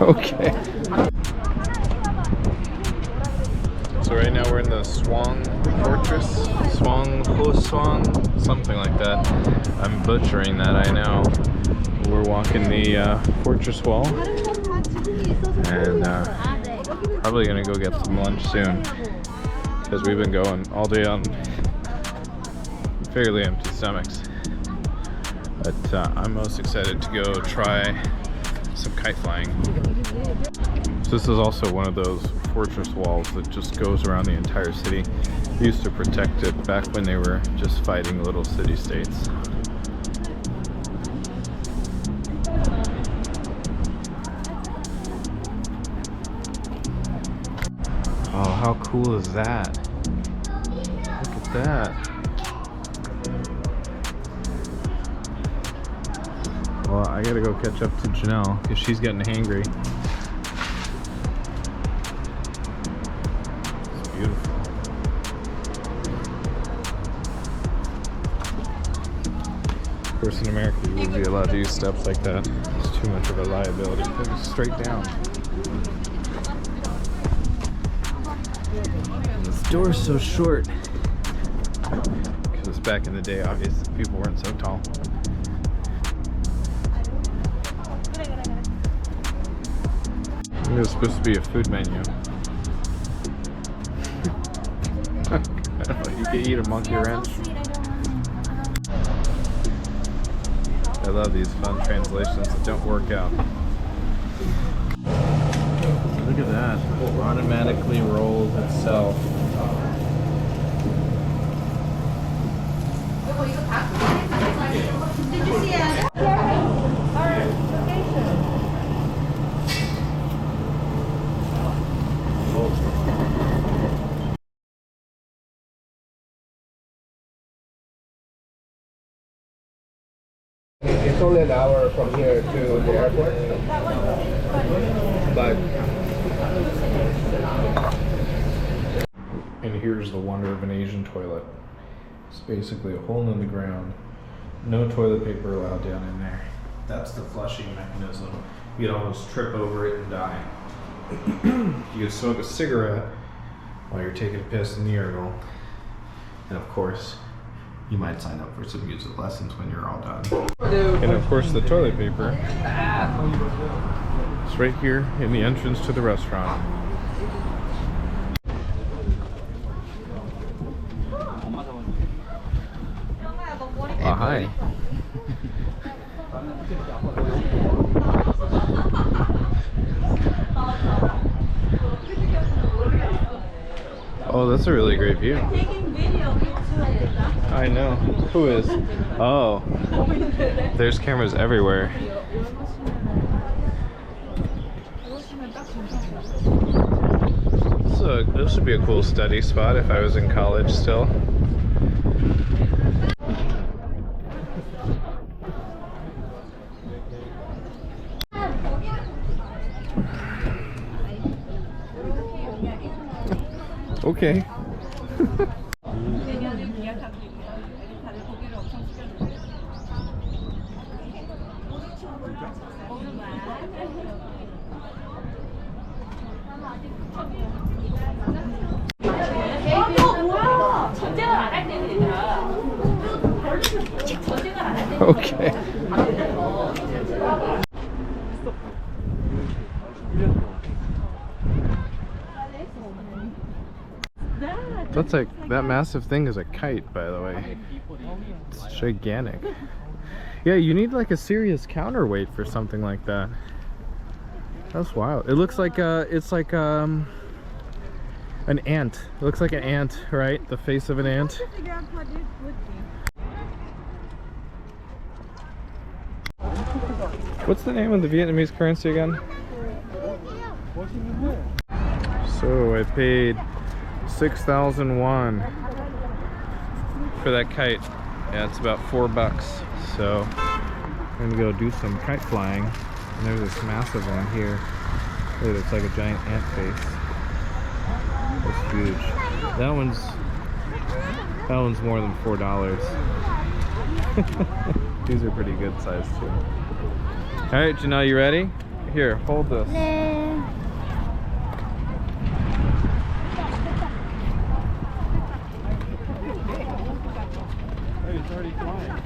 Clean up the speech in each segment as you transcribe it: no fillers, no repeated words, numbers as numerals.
Okay. So right now we're in the Swang Fortress. Swang, something like that. I'm butchering that, I know. We're walking the fortress wall. And probably gonna go get some lunch soon. Because we've been going all day on fairly empty stomachs. But I'm most excited to go try some kite flying. So this is also one of those fortress walls that just goes around the entire city. They used to protect it back when they were just fighting little city-states. Oh, how cool is that? Look at that. Well, I gotta go catch up to Janelle because she's getting hangry. It's beautiful. Of course, in America, you wouldn't be allowed to use steps like that. It's too much of a liability. It goes straight down. This door's so short. Because back in the day, obviously, people weren't so tall. It was supposed to be a food menu. You could eat a monkey wrench. I love these fun translations that don't work out. Look at that. It automatically rolls itself. Did you see it? It's only an hour from here to the airport. But And here's the wonder of an Asian toilet. It's basically a hole in the ground. No toilet paper allowed down in there. That's the flushing mechanism. You'd almost trip over it and die. You could smoke a cigarette while you're taking a piss in the urinal. And of course, you might sign up for some music lessons when you're all done. And of course, the toilet paper is right here in the entrance to the restaurant. Oh, hi. Oh, that's a really great view. I know. Who is? Oh. There's cameras everywhere. So this would be a cool study spot if I was in college still. Okay. Okay. That's like, that massive thing is a kite, by the way. It's gigantic. Yeah, you need like a serious counterweight for something like that. That's wild. It looks like it's like an ant. It looks like an ant, right? The face of an ant. What's the name of the Vietnamese currency again? So I paid 6,000 won for that kite. Yeah, it's about $4. So I'm gonna go do some kite flying. And there's this massive one here. Look, it's like a giant ant face. It's huge. That one's more than $4. These are pretty good size too. All right, Janelle, you ready? Here, hold this. 네. Hey, it's already flying.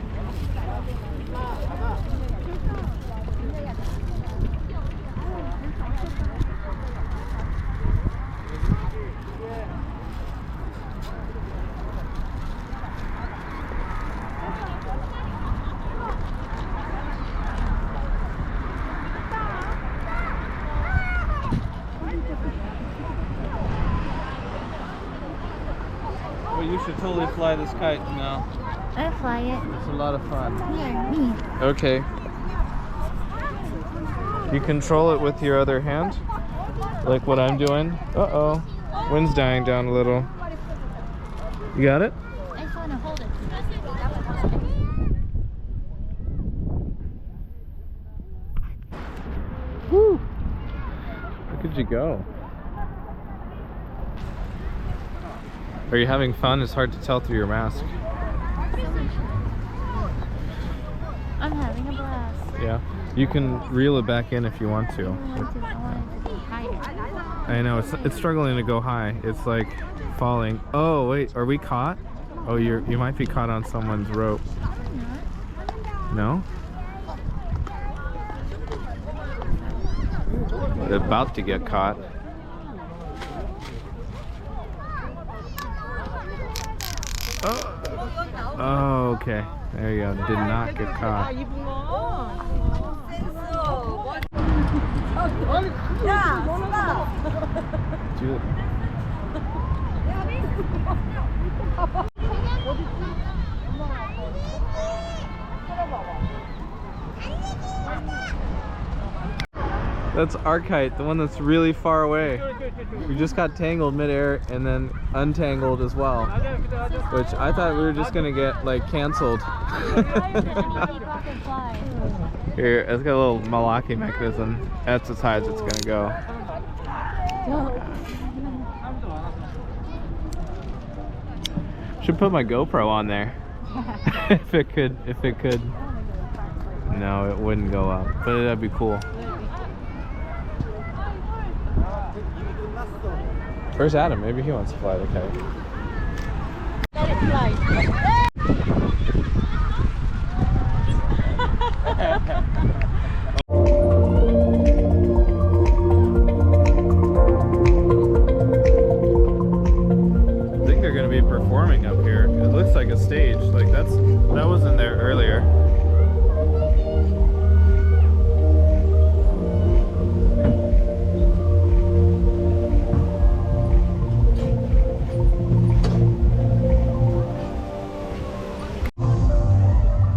Well, you should totally fly this kite now. I fly it. It's a lot of fun. Here, me. Okay. You control it with your other hand, like what I'm doing. Uh-oh. Wind's dying down a little. You got it? I just want to hold it. Woo! Look at you go. Are you having fun? It's hard to tell through your mask. I'm having a blast. Yeah. You can reel it back in if you want to. I want it to be higher. I know, it's struggling to go high. It's like falling. Oh, wait, are we caught? Oh, you might be caught on someone's rope. No? They're about to get caught. Oh, okay. There you go. Did not get caught. Do it. That's our kite, the one that's really far away. We just got tangled midair and then untangled as well, which I thought we were just gonna get like canceled. Here, it's got a little malaki mechanism. That's as high as it's gonna go. Should put my GoPro on there. if it could. No, it wouldn't go up, but that'd be cool. Where's Adam? Maybe he wants to fly the kite. Let it fly. I think they're going to be performing up here. It looks like a stage. Like that wasn't there earlier.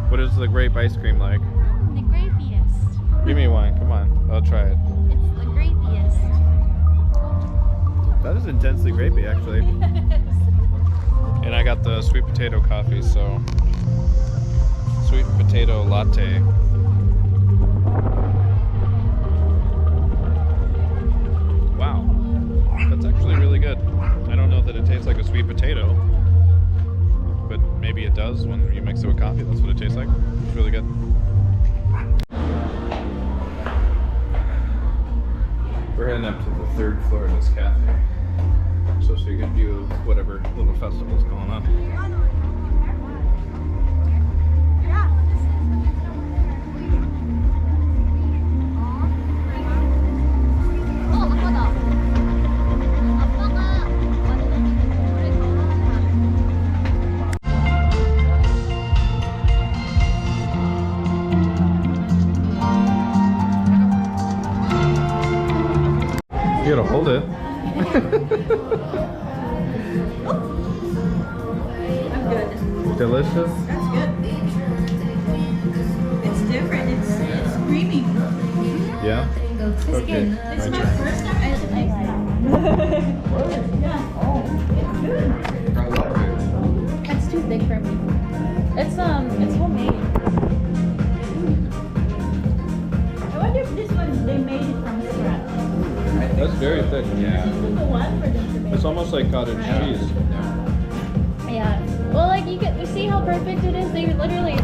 What is the grape ice cream like? The grapiest. Give me one. Come on. I'll try it. It's the grapiest. That is intensely grapey, actually. And I got the sweet potato coffee, so sweet potato latte. Wow, that's actually really good. I don't know that it tastes like a sweet potato, but maybe it does when you mix it with coffee. That's what it tastes like. It's really good. We're heading up to the 3rd floor of this cafe, so you get a view of whatever little festival's going on. You gotta hold it. I'm good. Delicious. That's good. It's different. It's creamy. Yeah? Okay, my It's my turn. first time. It's like yeah. It's too thick for me. It's homemade. I wonder if this one they made it from scratch. That's very thick. Yeah. Took a while for them to make. It's almost like cottage cheese. Yeah. Well, like you see how perfect it is. They literally